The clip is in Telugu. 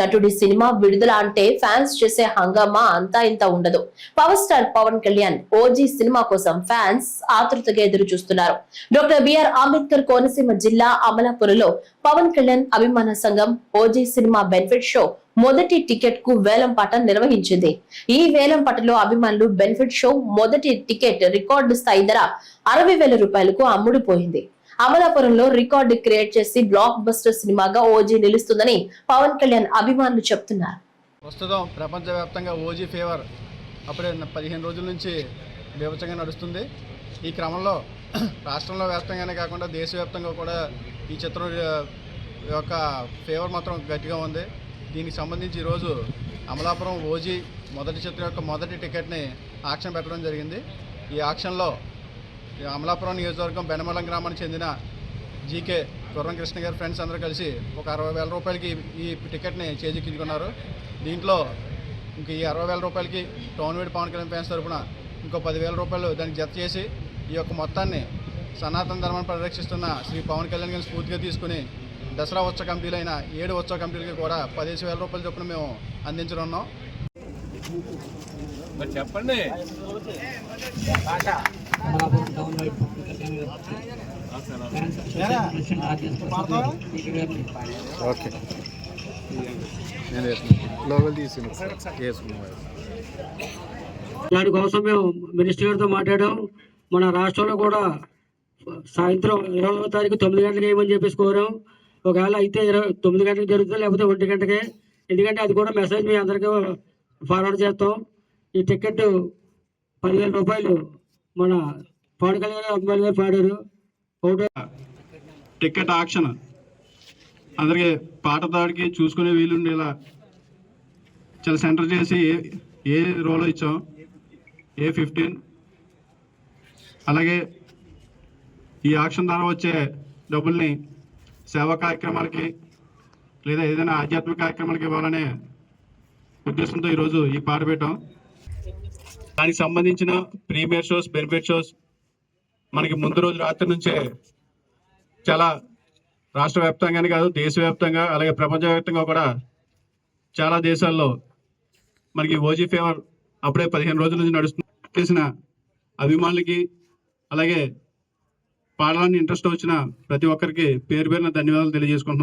నటుడి సినిమా విడుదల అంటే ఫ్యాన్స్ చేసే హంగామా అంతా ఇంత ఉండదు. Power star Pawan Kalyan OG cinema కోసం ఫ్యాన్స్ ఆతృతగా ఎదురు చూస్తున్నారు. డాక్టర్ బిఆర్ అంబేద్కర్ కోనసీమ జిల్లా అమలాపురంలో పవన్ కళ్యాణ్ అభిమాన సంఘం ఓజీ సినిమా బెనిఫిట్ షో మొదటి టికెట్ కు వేలం పాట నిర్వహించింది. ఈ వేలం పాటలో అభిమానులు బెనిఫిట్ షో మొదటి టికెట్ రికార్డు స్థాయి ధర 60,000 రూపాయలకు అమ్ముడుపోయింది. అమలాపురంలో రికార్డు క్రియేట్ చేసి బ్లాక్ బస్టర్ సినిమాగా ఓజీ నిలుస్తుందని పవన్ కళ్యాణ్ అభిమానులు చెప్తున్నారు. ప్రస్తుతం ప్రపంచవ్యాప్తంగా ఓజీ ఫీవర్ అప్పుడే 15 రోజుల నుంచి బీభత్సంగా నడుస్తుంది. ఈ క్రమంలో రాష్ట్రంలో వ్యాప్తంగానే కాకుండా దేశవ్యాప్తంగా కూడా ఈ చిత్రం యొక్క ఫీవర్ మాత్రం గట్టిగా ఉంది. దీనికి సంబంధించి ఈరోజు అమలాపురం ఓజీ మొదటి చిత్రం యొక్క మొదటి టికెట్ని ఆక్షన్ పెట్టడం జరిగింది. ఈ ఆక్షన్లో అమలాపురం నియోజకవర్గం బెనమలం గ్రామానికి చెందిన జీకే గుర్రం కృష్ణ గారి ఫ్రెండ్స్ అందరూ కలిసి ఒక 60,000 రూపాయలకి ఈ టికెట్ని చేజిక్కించుకున్నారు. దీంట్లో ఇంక ఈ 60,000 రూపాయలకి టౌన్వేడ్ పవన్ కళ్యాణ్ ఫ్యాన్స్ తరఫున ఇంకో 10,000 రూపాయలు దానికి జత చేసి ఈ యొక్క మొత్తాన్ని సనాతన ధర్మాన్ని పరిరక్షిస్తున్న శ్రీ పవన్ కళ్యాణ్ గారిని స్ఫూర్తిగా తీసుకుని దసరా ఉత్సవ కమిటీలైన 7 ఉత్సవ కమిటీలకి కూడా 15,000 రూపాయల చొప్పున మేము అందించనున్నాం. చెప్పండి. ఓకే, దాని కోసం మేము మినిస్టర్ గారితో మాట్లాడాం. మన రాష్ట్రంలో కూడా సాయంత్రం 20వ తారీఖు 9 గంటలకు వేయమని చెప్పేసి కోరాం. ఒకవేళ అయితే 9 గంటలకు జరుగుతుంది, లేకపోతే 1 గంటకే. ఎందుకంటే అది కూడా మెసేజ్ మీ అందరికీ ఫార్వర్డ్ చేస్తాం. ఈ టికెట్ 10,000 రూపాయలు మన పవన్ కళ్యాణ్ అభిమానులు గారు పాడారు. టికెట్ ఆక్షన్ అందరికీ పాట దాడికి చూసుకునే వీలుండేలా చాలా సెంటర్ చేసి ఏ రోల్ ఇచ్చాం, A15. అలాగే ఈ ఆక్షన్ ద్వారా వచ్చే డబ్బుల్ని సేవా కార్యక్రమాలకి లేదా ఏదైనా ఆధ్యాత్మిక కార్యక్రమాలకి ఇవ్వాలనే ఉద్దేశంతో ఈరోజు ఈ పాట పెట్టాం. దానికి సంబంధించిన ప్రీమియర్ షోస్, బెనిఫిట్ షోస్ మనకి ముందు రోజు రాత్రి నుంచే చాలా రాష్ట్ర వ్యాప్తంగానే కాదు, దేశవ్యాప్తంగా అలాగే ప్రపంచవ్యాప్తంగా కూడా చాలా దేశాల్లో మనకి ఓజీ ఫీవర్ అప్పుడే 15 రోజుల నుంచి నడుస్తుంది. చేసిన అభిమానులకి అలాగే పాడాలని ఇంట్రెస్ట్ వచ్చిన ప్రతి ఒక్కరికి పేరు పేరున ధన్యవాదాలు తెలియజేసుకుంటున్నాం.